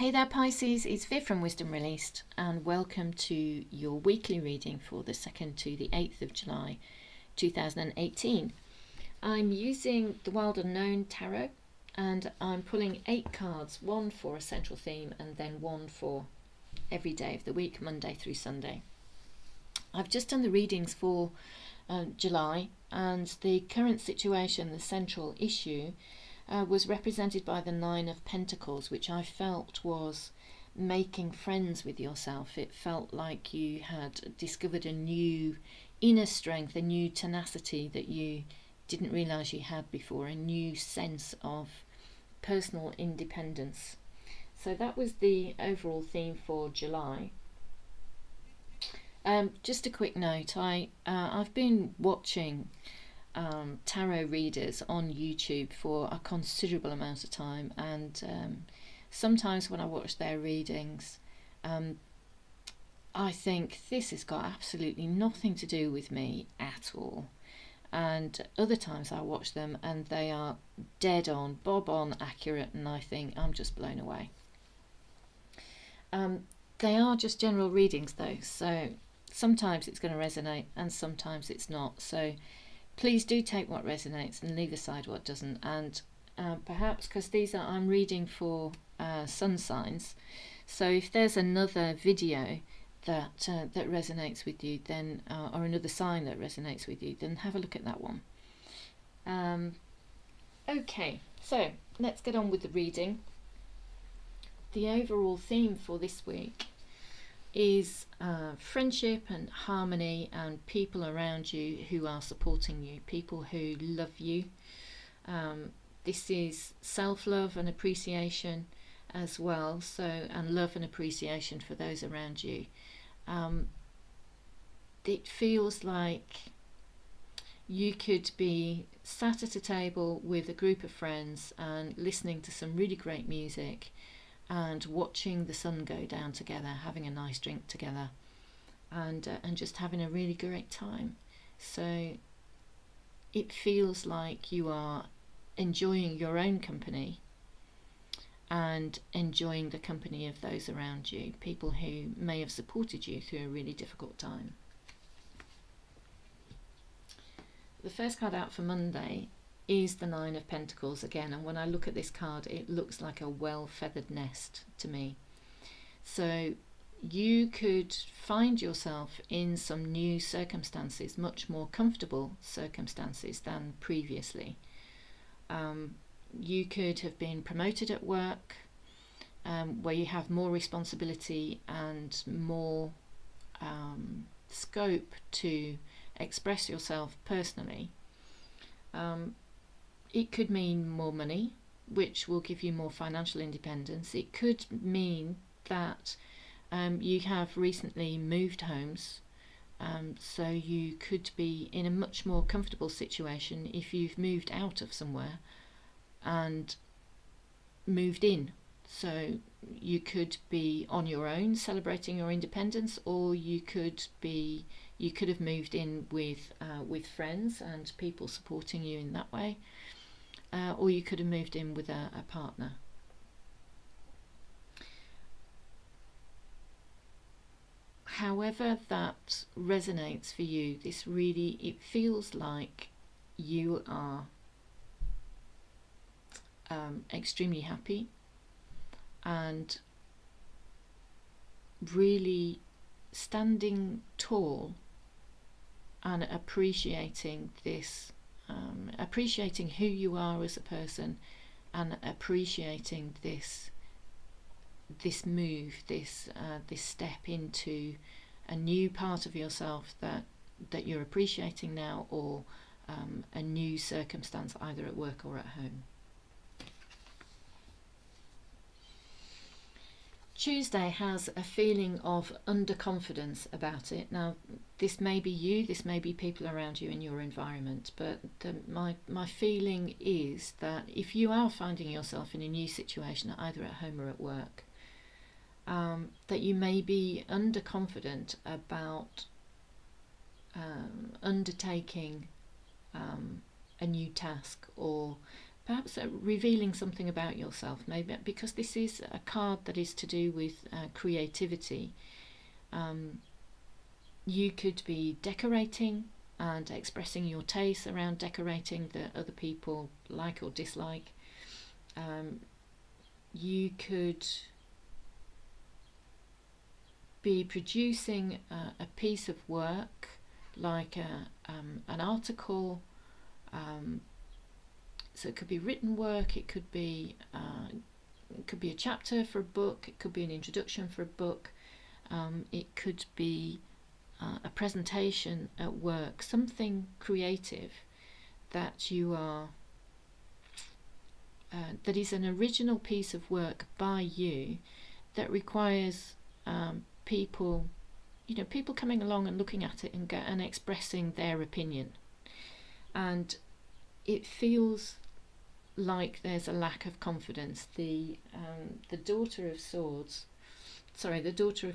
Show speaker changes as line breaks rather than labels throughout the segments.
Hey there Pisces, it's Viv from Wisdom Released and welcome to your weekly reading for the 2nd to the 8th of July 2018. I'm using the Wild Unknown Tarot and I'm pulling 8 cards, one for a central theme and then one for every day of the week, Monday through Sunday. I've just done the readings for July, and the current situation, the central issue, was represented by the Nine of Pentacles, which I felt was making friends with yourself. It felt like you had discovered a new inner strength, a new tenacity that you didn't realise you had before, a new sense of personal independence. So that was the overall theme for July. Just a quick note, I've been watching tarot readers on YouTube for a considerable amount of time, and sometimes when I watch their readings I think this has got absolutely nothing to do with me at all, and other times I watch them and they are dead on, bob on accurate, and I think I'm just blown away. They are just general readings though, so sometimes it's going to resonate and sometimes it's not, so please do take what resonates and leave aside what doesn't. And perhaps because I'm reading for sun signs, so if there's another video that resonates with you, then or another sign that resonates with you, then have a look at that one. Okay, so let's get on with the reading. The overall theme for this week is friendship and harmony and people around you who are supporting you, people who love you. This is self-love and appreciation as well, so, and love and appreciation for those around you. It feels like you could be sat at a table with a group of friends and listening to some really great music and watching the sun go down together, having a nice drink together, and just having a really great time. So it feels like you are enjoying your own company and enjoying the company of those around you, people who may have supported you through a really difficult time. The first card out for Monday is the Nine of Pentacles again, and when I look at this card it looks like a well-feathered nest to me. So you could find yourself in some new circumstances, much more comfortable circumstances than previously. You could have been promoted at work, where you have more responsibility and more scope to express yourself personally. It could mean more money, which will give you more financial independence. It could mean that you have recently moved homes, so you could be in a much more comfortable situation if you've moved out of somewhere and moved in. So you could be on your own celebrating your independence, or you could have moved in with friends and people supporting you in that way. Or you could have moved in with a partner. However that resonates for you, it feels like you are extremely happy and really standing tall and appreciating this. Appreciating who you are as a person and appreciating this move, this step into a new part of yourself that you're appreciating now, or a new circumstance either at work or at home. Tuesday has a feeling of underconfidence about it. Now, this may be you, this may be people around you in your environment, but my feeling is that if you are finding yourself in a new situation, either at home or at work, that you may be underconfident about undertaking a new task, or perhaps revealing something about yourself, maybe because this is a card that is to do with creativity. You could be decorating and expressing your taste around decorating that other people like or dislike. You could be producing a piece of work, like an article. So it could be written work. It could be a chapter for a book. It could be an introduction for a book. It could be a presentation at work. Something creative that you are. That is an original piece of work by you that requires people coming along and looking at it and expressing their opinion. And it feels like there's a lack of confidence. The Daughter of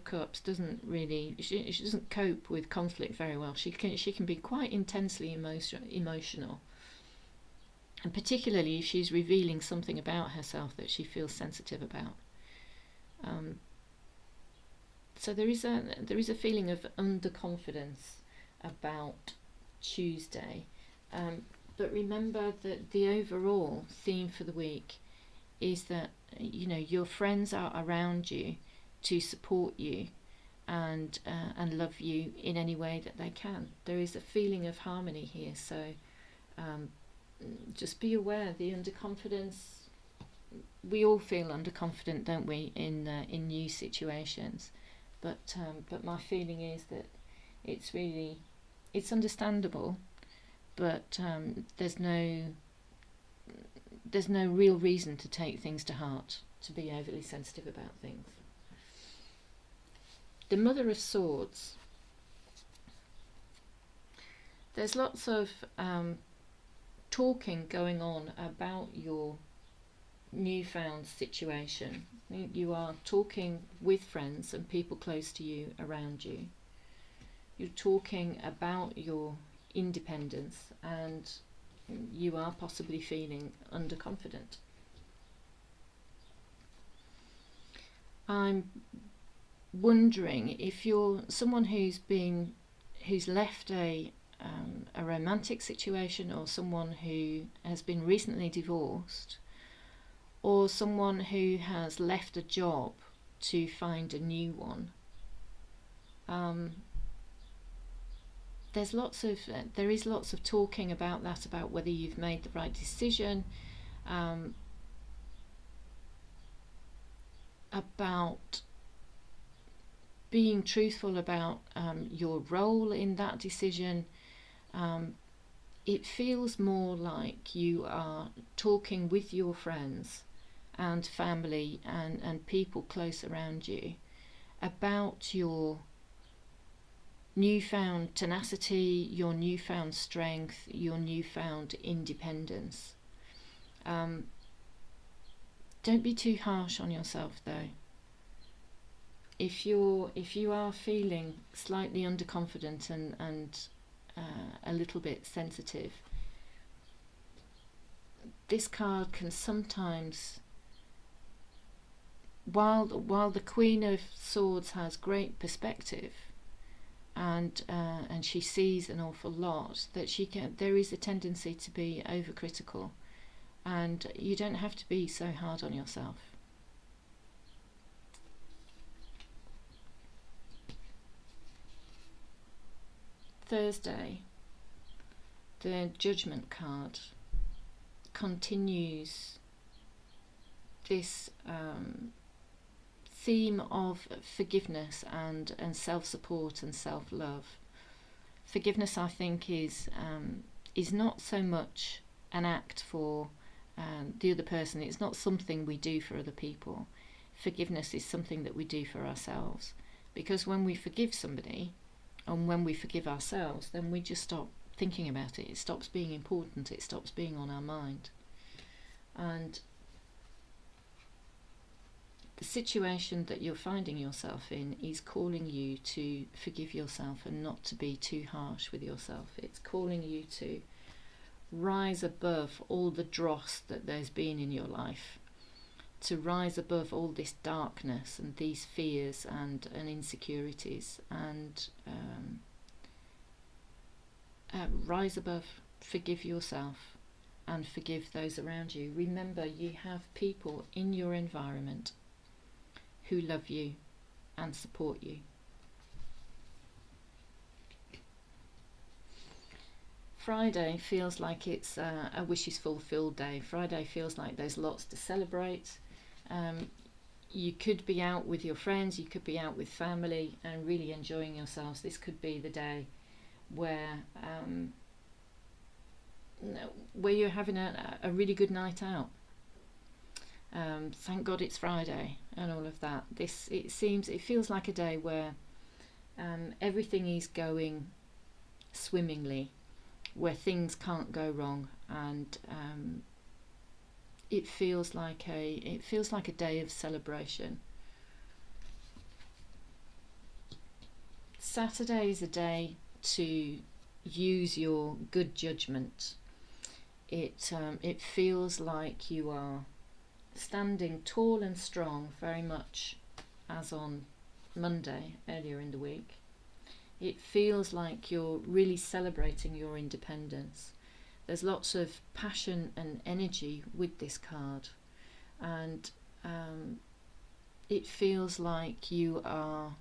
Cups doesn't really. She doesn't cope with conflict very well. She can be quite intensely emotional, and particularly if she's revealing something about herself that she feels sensitive about. So there is a feeling of underconfidence about Tuesday. But remember that the overall theme for the week is that your friends are around you to support you and love you in any way that they can. There is a feeling of harmony here. So just be aware, the underconfidence. We all feel underconfident, don't we, in new situations? But my feeling is that it's understandable. But there's no real reason to take things to heart, to be overly sensitive about things. The Mother of Swords. There's lots of talking going on about your newfound situation. You are talking with friends and people close to you around you. You're talking about your independence, and you are possibly feeling underconfident. I'm wondering if you're someone who's left a romantic situation, or someone who has been recently divorced, or someone who has left a job to find a new one. There is lots of talking about that, about whether you've made the right decision, about being truthful about your role in that decision. It feels more like you are talking with your friends and family and people close around you about your newfound tenacity, your newfound strength, your newfound independence. Don't be too harsh on yourself, though. If you are feeling slightly underconfident and a little bit sensitive, this card can sometimes, while the Queen of Swords has great perspective, and she sees an awful lot, that there is a tendency to be overcritical, and you don't have to be so hard on yourself. Thursday, the Judgment card continues this theme of forgiveness and self-support and self-love. Forgiveness, I think, is not so much an act for the other person. It's not something we do for other people. Forgiveness is something that we do for ourselves, because when we forgive somebody and when we forgive ourselves, then we just stop thinking about it. It stops being important. It stops being on our mind. And the situation that you're finding yourself in is calling you to forgive yourself and not to be too harsh with yourself. It's calling you to rise above all the dross that there's been in your life, to rise above all this darkness and these fears and insecurities, and rise above, forgive yourself and forgive those around you. Remember, you have people in your environment who love you and support you. Friday feels like it's a wishes fulfilled day. Friday feels like there's lots to celebrate. You could be out with your friends, you could be out with family and really enjoying yourselves. This could be the day where you're having a really good night out. Thank God it's Friday and all of that. It feels like a day where everything is going swimmingly, where things can't go wrong, and it feels like a day of celebration. Saturday is a day to use your good judgment. It feels like you are standing tall and strong, very much as on Monday earlier in the week. It feels like you're really celebrating your independence. There's lots of passion and energy with this card, and it feels like you are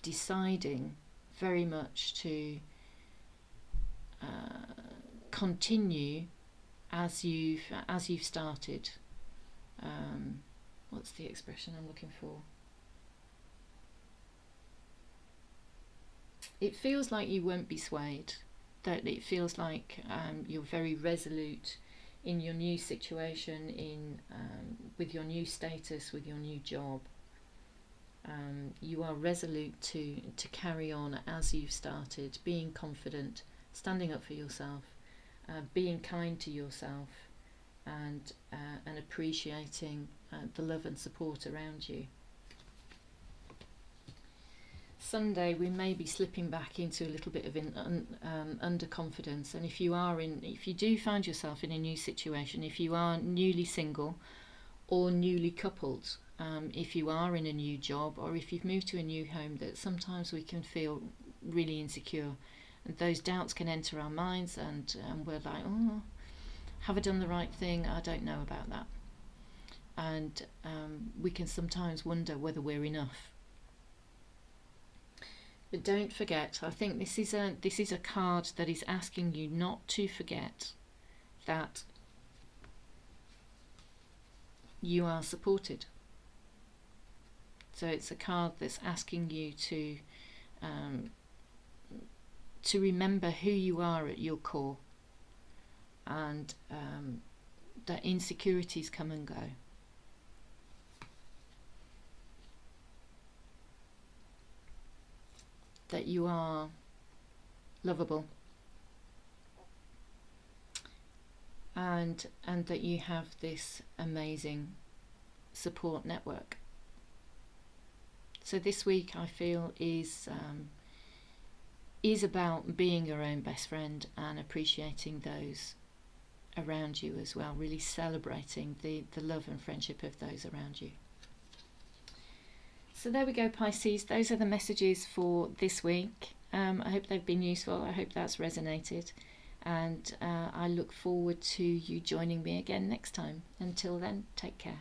deciding very much to continue as you've started. What's the expression I'm looking for? It feels like you won't be swayed. That it feels like you're very resolute in your new situation, with your new status, with your new job. You are resolute to carry on as you've started, being confident, standing up for yourself, being kind to yourself, and appreciating the love and support around you. Sunday, we may be slipping back into a little bit of underconfidence, and if you do find yourself in a new situation, if you are newly single or newly coupled, if you are in a new job, or if you've moved to a new home, that sometimes we can feel really insecure, and those doubts can enter our minds, and we're like, oh, have I done the right thing? I don't know about that. And we can sometimes wonder whether we're enough. But don't forget, I think this is a card that is asking you not to forget that you are supported. So it's a card that's asking you to remember who you are at your core, and that insecurities come and go. That you are lovable, and that you have this amazing support network. So this week, I feel, is about being your own best friend and appreciating those around you as well, really celebrating the love and friendship of those around you. So there we go, Pisces. Those are the messages for this week. I hope they've been useful. I hope that's resonated. And I look forward to you joining me again next time. Until then, take care.